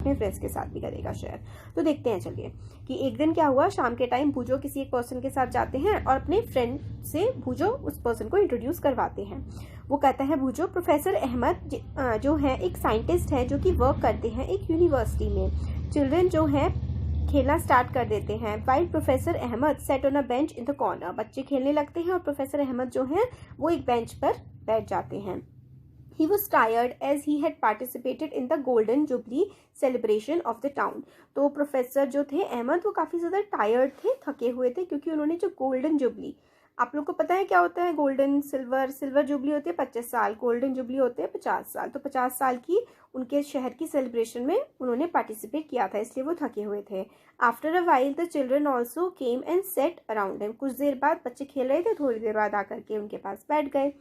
अपने फ्रेंड्स के साथ भी करेगा शेयर। तो देखते हैं चलिए कि एक दिन क्या हुआ, शाम के टाइम भूजो किसी एक पर्सन के साथ जाते हैं और अपने फ्रेंड से भूजो उस पर्सन को इंट्रोड्यूस करवाते हैं। वो कहता है भूजो, प्रोफेसर अहमद जो है एक साइंटिस्ट है जो कि वर्क करते हैं एक यूनिवर्सिटी में। चिल्ड्रन जो है खेलना स्टार्ट कर देते हैं। While professor Ahmad sat on a bench in the corner, बच्चे खेलने लगते हैं और प्रोफेसर अहमद जो है वो एक बेंच पर बैठ जाते हैं। He was tired as he had participated in the Golden Jubilee celebration of the town. तो प्रोफेसर जो थे अहमद वो काफ़ी ज़्यादा टायर्ड थे, थके हुए थे, क्योंकि उन्होंने जो गोल्डन जुबली, आप लोग को पता है क्या होता है गोल्डन सिल्वर जुबली होती है 25 साल, गोल्डन जुबली होते हैं 50 साल। तो 50 साल की उनके शहर की सेलिब्रेशन में उन्होंने पार्टिसिपेट किया था, इसलिए वो थके हुए थे। After a while the children also came and set around him, कुछ देर बाद बच्चे खेल रहे थे, थोड़ी देर बाद आकर के उनके पास बैठ गए।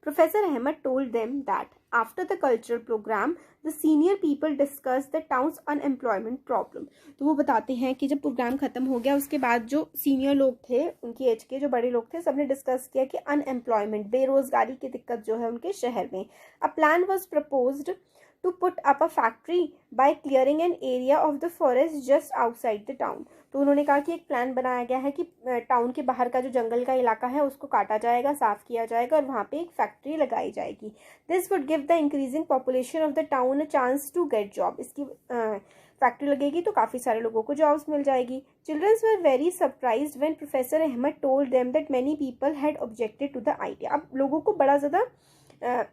Professor Ahmed told them that after the cultural program, the senior people discussed the town's unemployment problem. तो वो बताते हैं कि जब प्रोग्राम खत्म हो गया उसके बाद जो सीनियर लोग थे, उनकी एज के जो बड़े लोग थे, सबने डिस्कस किया कि अनएम्प्लॉयमेंट, बेरोजगारी की दिक्कत जो है उनके शहर में। A plan was proposed to put up a factory by clearing an area of the forest just outside the town. तो उन्होंने कहा कि एक प्लान बनाया गया है कि टाउन के बाहर का जो जंगल का इलाका है उसको काटा जाएगा, साफ किया जाएगा और वहाँ पे एक फैक्ट्री लगाई जाएगी। This would give the increasing population of the town a chance to get job. इसकी फैक्ट्री लगेगी तो काफ़ी सारे लोगों को जॉब्स मिल जाएगी। Childrens were very surprised when professor Ahmad told them that many people had objected to the idea. अब लोगों को बड़ा ज़्यादा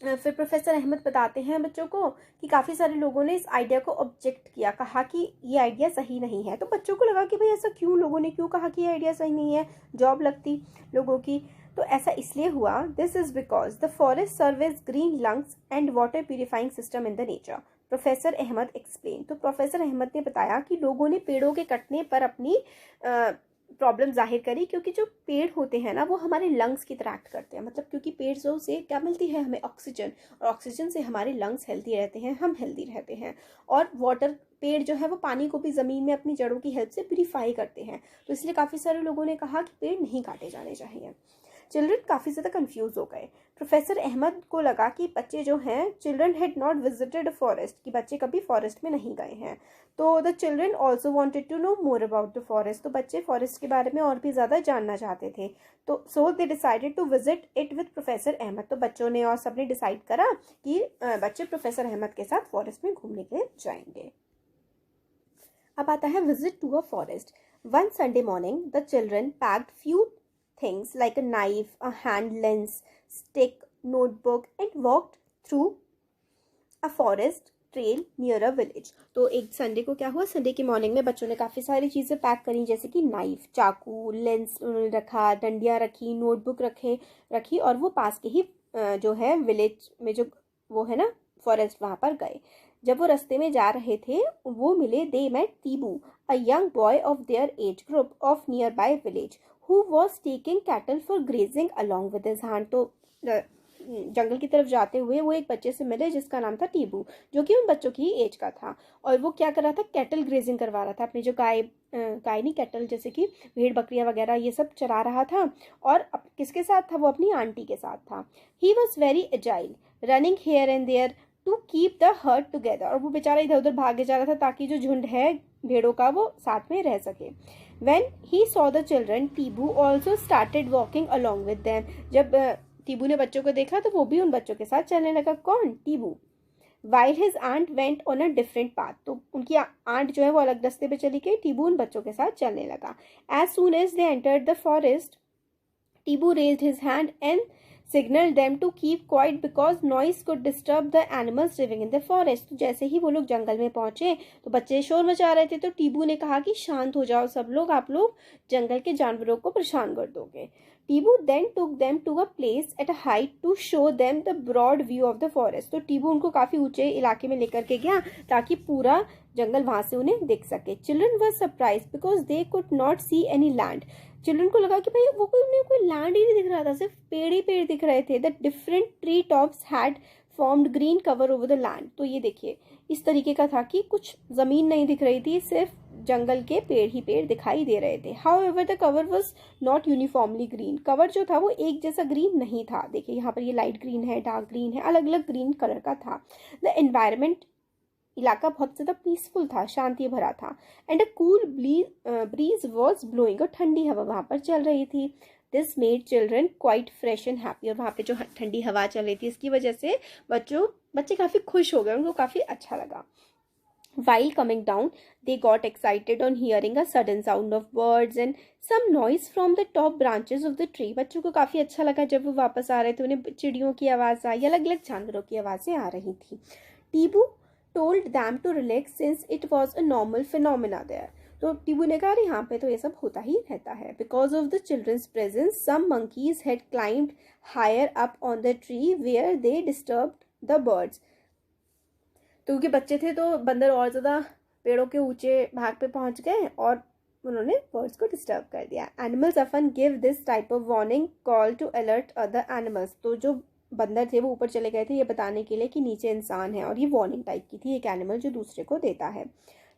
फिर प्रोफेसर अहमद बताते हैं बच्चों को कि काफ़ी सारे लोगों ने इस आइडिया को ऑब्जेक्ट किया, कहा कि ये आइडिया सही नहीं है। तो बच्चों को लगा कि भाई ऐसा क्यों, लोगों ने क्यों कहा कि ये आइडिया सही नहीं है, जॉब लगती लोगों की। तो ऐसा इसलिए हुआ, this is because the forest serve as green lungs and water purifying system in the nature, professor Ahmad explain. तो प्रोफेसर अहमद ने बताया कि लोगों ने पेड़ों के कटने पर अपनी प्रॉब्लम जाहिर करी, क्योंकि जो पेड़ होते हैं ना वो हमारे लंग्स की तरह एक्ट करते हैं। मतलब क्योंकि पेड़ से क्या मिलती है हमें, ऑक्सीजन, और ऑक्सीजन से हमारे लंग्स हेल्दी रहते हैं, हम हेल्दी रहते हैं। और वाटर, पेड़ जो है वो पानी को भी ज़मीन में अपनी जड़ों की हेल्प से प्यूरिफाई करते हैं। तो इसलिए काफ़ी सारे लोगों ने कहा कि पेड़ नहीं काटे जाने चाहिए। चिल्ड्रन काफ़ी ज़्यादा कंफ्यूज हो गए। प्रोफेसर अहमद को लगा कि बच्चे जो हैं, children had not visited forest, कि बच्चे कभी फॉरेस्ट में नहीं गए हैं। तो the children also wanted to know more about the forest, तो बच्चे फॉरेस्ट के बारे में और भी ज़्यादा जानना चाहते थे। तो so they decided to visit it with professor Ahmad. तो बच्चों ने और सबने डिसाइड करा कि बच्चे प्रोफेसर अहमद के साथ फॉरेस्ट में घूमने के लिए जाएंगे। अब आता है visit to a forest. One Sunday morning the children packed few things like a knife, a hand lens, stick, notebook and walked through a forest trail near a village. तो एक संडे को क्या हुआ, संडे की morning में बच्चों ने काफ़ी सारी चीज़ें पैक करी, जैसे कि नाइफ, चाकू, लेंस उन्होंने रखा, डंडियाँ रखी, नोटबुक रखी और वो पास के ही जो है विलेज में जो वो है ना फॉरेस्ट, वहाँ पर गए। जब वो रास्ते में जा रहे थे वो मिले, they met Tibu, a young boy of their age group of nearby village who was taking cattle for grazing along with his hand. तो जंगल की तरफ जाते हुए वो एक बच्चे से मिले जिसका नाम था टीबू, जो कि उन बच्चों की एज का था, और वो क्या कर रहा था, कैटल ग्रेजिंग करवा रहा था, अपनी जो गाय नहीं, कैटल जैसे कि भेड़ बकरियां वगैरह ये सब चरा रहा था। और किसके साथ था वो, अपनी आंटी के साथ था। He was very agile, running here and there to keep the herd together, और वो बेचारा इधर उधर भागे जा रहा था ताकि जो झुंड है भेड़ों का वो साथ में रह सके। When he saw the children, टीबू also started walking along with them. जब टीबू ने बच्चों को देखा तो वो भी उन बच्चों के साथ चलने लगा। कौन, टीबू। While his aunt went on a different path, तो उनकी आंट जो है वो अलग रास्ते पे चली गई, टीबू उन बच्चों के साथ चलने लगा। As soon as they entered the forest, टीबू raised his hand and signaled them to keep quiet because noise could disturb the animals living in the forest. तो जैसे ही वो लोग जंगल में पहुंचे तो बच्चे शोर मचा रहे थे, तो टीबू ने कहा कि शांत हो जाओ सब लोग, आप लोग जंगल के जानवरों को परेशान कर दोगे। टीबू then took them to a place at a height to show them the broad view of the forest. तो टीबू उनको काफी ऊंचे इलाके में लेकर के गया ताकि पूरा जंगल वहां से उन्हें दिख सके। Children were surprised because they could not see any land. Children को लगा कि भाई वो कोई लैंड ही नहीं दिख रहा था, सिर्फ पेड़ ही पेड़ दिख रहे थे। The different tree tops had formed green cover over the land. तो ये देखिए इस तरीके का था कि कुछ जमीन नहीं दिख रही थी, सिर्फ जंगल के पेड़ ही पेड़ दिखाई दे रहे थे। However the cover was not uniformly green, cover जो था वो एक जैसा ग्रीन नहीं था। देखिए यहाँ पर ये लाइट ग्रीन है, डार्क ग्रीन है, अलग अलग ग्रीन कलर का था। द एनवायरमेंट इलाका बहुत ज़्यादा पीसफुल था, शांति भरा था। And a cool bridge was blowing, और ठंडी हवा वहाँ पर चल रही थी। This made children quite fresh and happy, और वहाँ पे जो ठंडी हवा चल रही थी इसकी वजह से बच्चे काफ़ी खुश हो गए, उनको काफ़ी अच्छा लगा। While coming down, they got excited on hearing a sudden sound of birds and some noise from the top branches of the tree. बच्चों को काफ़ी अच्छा लगा जब वो वापस आ रहे थे, उन्हें चिड़ियों की आवाज़ आई, अलग अलग जानवरों की आवाज़ें आ रही थी। टीबू told them to relax since it was a normal phenomena there. तो टीबू ने कहा यहाँ पे तो ये सब होता ही रहता है। Because of the children's presence, some monkeys had climbed higher up on the tree where they disturbed the birds. तो क्योंकि बच्चे थे तो बंदर और ज़्यादा पेड़ों के ऊंचे भाग पे पहुंच गए और उन्होंने बर्ड्स को डिस्टर्ब कर दिया। Animals often give this type of warning call to alert other animals. तो जो बंदर थे वो ऊपर चले गए थे ये बताने के लिए कि नीचे इंसान है, और ये वार्निंग टाइप की थी, एक एनिमल जो दूसरे को देता है।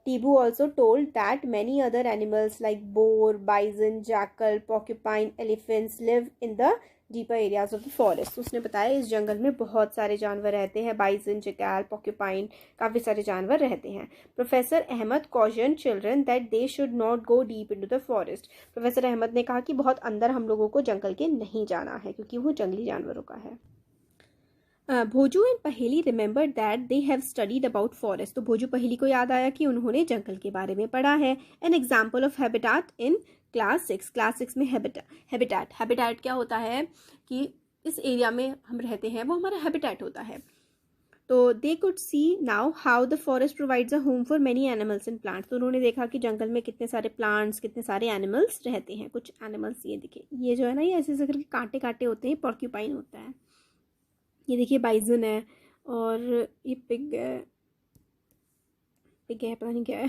Tibu also told that many other animals like boar, bison, jackal, porcupine, elephants live in the deeper areas of the forest. उसने बताया इस जंगल में बहुत सारे जानवर रहते हैं, बाइजन, जैकल, पॉक्यूपाइन, काफ़ी सारे जानवर रहते हैं। Professor Ahmad caution children that they should not go deep into the forest. Professor Ahmad ने कहा कि बहुत अंदर हम लोगों को जंगल के नहीं जाना है क्योंकि वो जंगली जानवरों का है। भोजू एंड पहेली remember that they have studied about forest. तो भोजू पहेली को याद आया कि उन्होंने जंगल के बारे में पढ़ा है। An example of habitat in class 6 में हैबिटाट क्या होता है कि इस एरिया में हम रहते हैं वो हमारा हैबिटेट होता है। तो they could see now how the forest provides a home for many animals and plants. तो उन्होंने देखा कि जंगल में कितने सारे प्लांट्स, कितने सारे एनिमल्स रहते हैं। कुछ एनिमल्स ये दिखे, ये जो है ना ये ऐसे ऐसे करके कांटे कांटे होते हैं, पॉर्क्यूपाइन होता है। ये देखिए बाइजन है, और ये पिग है, पता नहीं क्या है।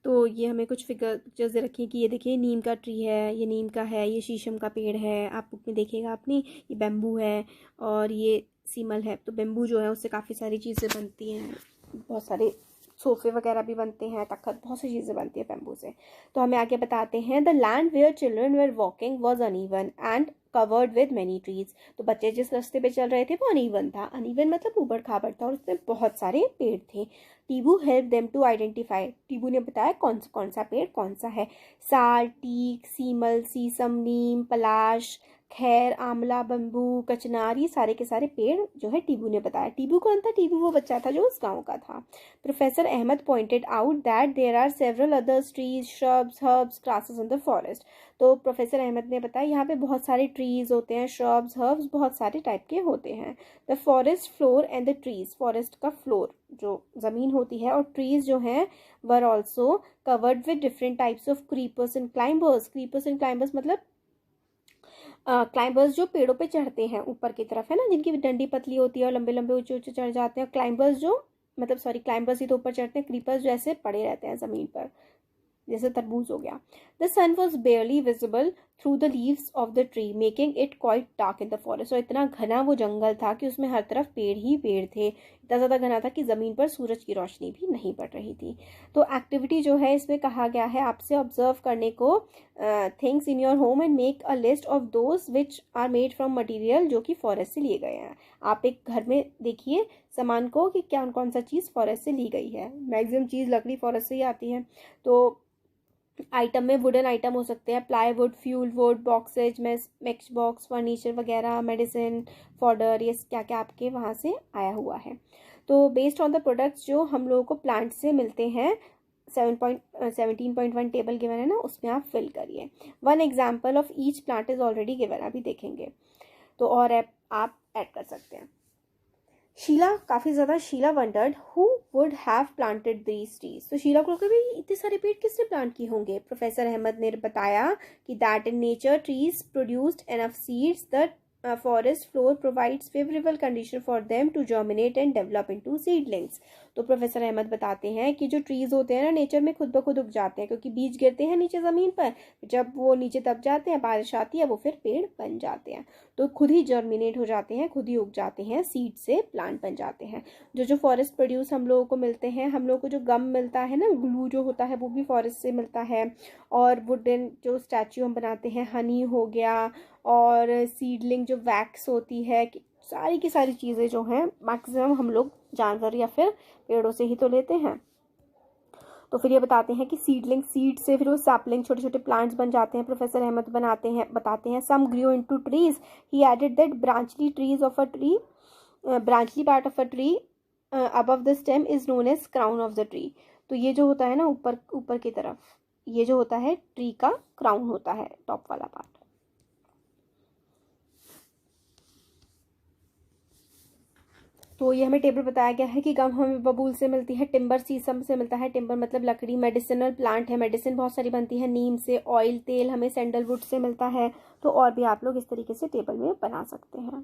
तो ये हमें कुछ पिक्चर्स रखी कि ये देखिए नीम का ट्री है, ये नीम का है, ये शीशम का पेड़ है, आप बुक में देखिएगा आपने, ये बेम्बू है और ये सीमल है। तो बेम्बू जो है उससे काफ़ी सारी चीज़ें बनती हैं, बहुत सारे सोफे वगैरह भी बनते हैं, तख्त, बहुत सी चीज़ें बनती है बेम्बू से। तो हमें आगे बताते हैं the land where children were walking was uneven and covered with many trees. तो बच्चे जिस रास्ते पे चल रहे थे वो अनइवन था, अनइवन मतलब ऊबड़ खाबड़ था और उसमें बहुत सारे पेड़ थे। टीबू हेल्प देम टू आइडेंटिफाई। टीबू ने बताया कौन सा पेड़ कौन सा है। साल, टीक, सीमल, सीसम, नीम, पलाश, खैर, आंवला, बम्बू, कचनार, ये सारे के सारे पेड़ जो है टीबू ने बताया। टीबू कौन था? टीबू वो बच्चा था जो उस गांव का था। Professor Ahmad pointed out that there are several other trees, shrubs, herbs, grasses in the forest. तो प्रोफेसर अहमद ने बताया यहाँ पे बहुत सारे ट्रीज होते हैं, श्रब्स, हर्ब्स, बहुत सारे टाइप के होते हैं। The forest floor and the trees, forest का फ्लोर जो ज़मीन होती है और ट्रीज जो हैं were also covered with different types of creepers and climbers. Creepers and climbers मतलब क्लाइंबर्स जो पेड़ों पे चढ़ते हैं ऊपर की तरफ, है ना, जिनकी डंडी पतली होती है और लंबे लंबे ऊंचे ऊंचे चढ़ जाते हैं। क्लाइंबर्स जो क्लाइंबर्स ही तो ऊपर चढ़ते हैं, क्रीपर्स जो ऐसे पड़े रहते हैं ज़मीन पर, जैसे तरबूज हो गया। The sun was barely visible through the leaves of the tree making it quite dark in the forest. और इतना घना वो जंगल था कि उसमें हर तरफ पेड़ ही पेड़ थे, इतना ज़्यादा घना था कि ज़मीन पर सूरज की रोशनी भी नहीं पड़ रही थी। तो एक्टिविटी जो है इसमें कहा गया है आपसे ऑब्जर्व करने को things in your home and make a list of those which are made from material जो कि फॉरेस्ट से लिए गए हैं। आप एक घर में देखिए सामान को कि क्या कौन सा चीज़ फॉरेस्ट से ली गई है। मैक्सिमम चीज़ लकड़ी फॉरेस्ट से ही आती है। तो आइटम में वुडन आइटम हो सकते हैं, plywood, fuel wood, boxes, match box, furniture वगैरह, मेडिसिन, फॉडर, ये क्या क्या आपके वहाँ से आया हुआ है। तो बेस्ड ऑन द प्रोडक्ट्स जो हम लोगों को प्लांट से मिलते हैं, 17.1 टेबल गिवन है ना, उसमें आप फिल करिए। One example of each plant is already given, अभी देखेंगे। तो और आप ऐड कर सकते हैं। Sheela wondered who would have planted these trees. तो शीला को लगा भाई इतने सारे पेड़ किसने प्लांट किए होंगे। प्रोफेसर अहमद ने बताया कि that in nature trees produced enough seeds that forest floor provides favourable condition for them to germinate and develop into seedlings. तो प्रोफेसर अहमद बताते हैं कि जो ट्रीज होते हैं ना नेचर में खुद ब खुद उग जाते हैं, क्योंकि बीज गिरते हैं नीचे ज़मीन पर, जब वो नीचे दब जाते हैं, बारिश आती है, वो फिर पेड़ बन जाते हैं। तो खुद ही जर्मिनेट हो जाते हैं, खुद ही उग जाते हैं, सीड से प्लांट बन जाते हैं। जो फॉरेस्ट प्रोड्यूस हम लोगों को मिलते हैं, हम लोगों को जो गम मिलता है ना, ग्लू जो होता है वो भी फॉरेस्ट से मिलता है। और वुडन जो स्टैचू हम बनाते हैं, हनी हो गया, और सीडलिंग जो वैक्स होती है, सारी की सारी चीज़ें जो हैं मैक्सिमम हम लोग जानवर या फिर पेड़ों से ही तो लेते हैं। तो फिर ये बताते हैं कि सीडलिंग, सीड से फिर वो सैपलिंग, छोटे छोटे प्लांट्स बन जाते हैं। प्रोफेसर अहमद बताते हैं some grew into trees, he added that branchy part of a tree above the stem is known as crown of the tree. तो ये जो होता है ना ऊपर की तरफ, ये जो होता है ट्री का क्राउन होता है, टॉप वाला पार्ट। तो ये हमें टेबल बताया गया है कि गम हमें बबूल से मिलती है, टिम्बर शीशम से मिलता है, टिम्बर मतलब लकड़ी, मेडिसिनल प्लांट है, मेडिसिन बहुत सारी बनती है नीम से, ऑयल तेल हमें सैंडलवुड से मिलता है। तो और भी आप लोग इस तरीके से टेबल में बना सकते हैं।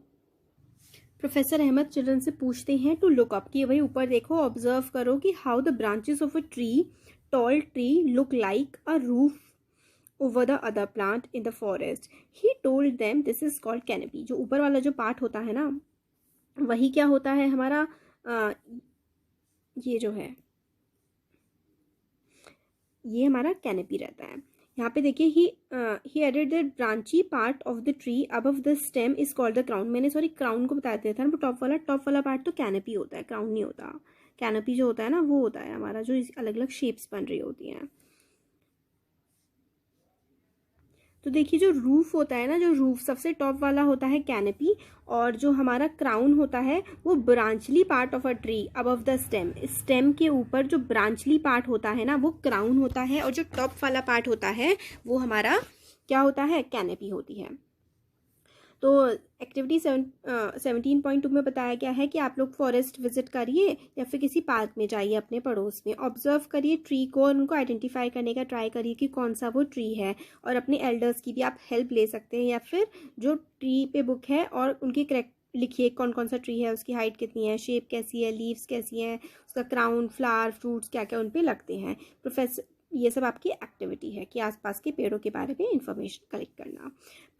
प्रोफेसर अहमद चिल्ड्रन से पूछते हैं टू लुक अप, कि वही ऊपर देखो, ऑब्जर्व करो कि how the branches of a tree, tall tree, look like a roof over the other plant in the forest. He told them this is called canopy. जो ऊपर वाला जो पार्ट होता है ना, वही क्या होता है हमारा ये जो है ये हमारा कैनपी रहता है। यहाँ पे देखिए he added that branchy part of the tree above the stem is called the crown. मैंने सॉरी क्राउन को बता दिया था ना, टॉप वाला पार्ट तो कैनपी होता है, क्राउन नहीं होता। कैनपी जो होता है ना वो होता है हमारा जो अलग अलग शेप्स बन रही होती हैं। तो देखिए जो रूफ होता है ना, जो रूफ सबसे टॉप वाला होता है कैनपी, और जो हमारा क्राउन होता है वो branchy part of a tree above the stem. Stem के ऊपर जो ब्रांचली पार्ट होता है ना वो क्राउन होता है, और जो टॉप वाला पार्ट होता है वो हमारा क्या होता है, कैनपी होती है। तो एक्टिविटी 17.2 में बताया गया है कि आप लोग फॉरेस्ट विजिट करिए या फिर किसी पार्क में जाइए अपने पड़ोस में, ऑब्जर्व करिए ट्री को और उनको आइडेंटिफाई करने का ट्राई करिए कि कौन सा वो ट्री है, और अपने एल्डर्स की भी आप हेल्प ले सकते हैं, या फिर जो ट्री पे बुक है और उनकी करेक्ट लिखिए कौन कौन सा ट्री है, उसकी हाइट कितनी है, शेप कैसी है, लीव्स कैसी हैं, उसका क्राउन, फ्लावर, फ्रूट्स क्या क्या उन पे लगते हैं। ये सब आपकी एक्टिविटी है कि आसपास के पेड़ों के बारे में इंफॉर्मेशन कलेक्ट करना।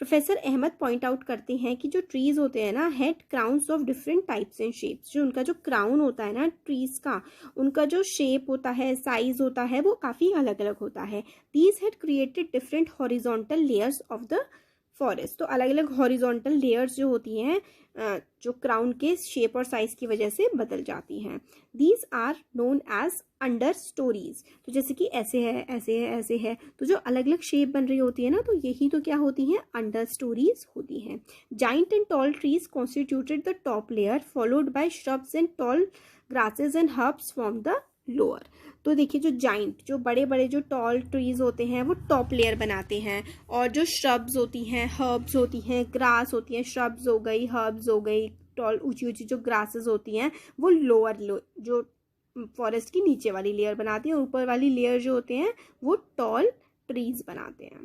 प्रोफेसर अहमद पॉइंट आउट करते हैं कि जो ट्रीज होते हैं ना, had crowns of different types and shapes. जो उनका जो क्राउन होता है ना ट्रीज का, उनका जो शेप होता है, साइज होता है, वो काफ़ी अलग अलग होता है। These had created different horizontal layers of the forest. तो अलग अलग हॉरिजॉन्टल लेयर्स जो होती हैं जो क्राउन के शेप और साइज की वजह से बदल जाती हैं। These are known as understories. तो जैसे कि ऐसे है, ऐसे है, ऐसे है, तो जो अलग अलग शेप बन रही होती है ना, तो यही तो क्या होती हैं, अंडर स्टोरीज होती हैं। Giant and tall trees constituted the top layer, followed by shrubs and tall grasses and herbs from the lower. तो देखिए जो जाइंट, जो बड़े बड़े जो टॉल ट्रीज होते हैं वो टॉप लेयर बनाते हैं, और जो श्रब्स होती हैं, हर्ब्स होती हैं, ग्रास होती हैं, श्रब्स हो गई, हर्ब्स हो गई, टॉल ऊंची ऊंची जो ग्रासेस होती हैं वो लोअर जो फॉरेस्ट की नीचे वाली लेयर बनाती हैं, ऊपर वाली लेयर जो होते हैं वो टॉल ट्रीज बनाते हैं।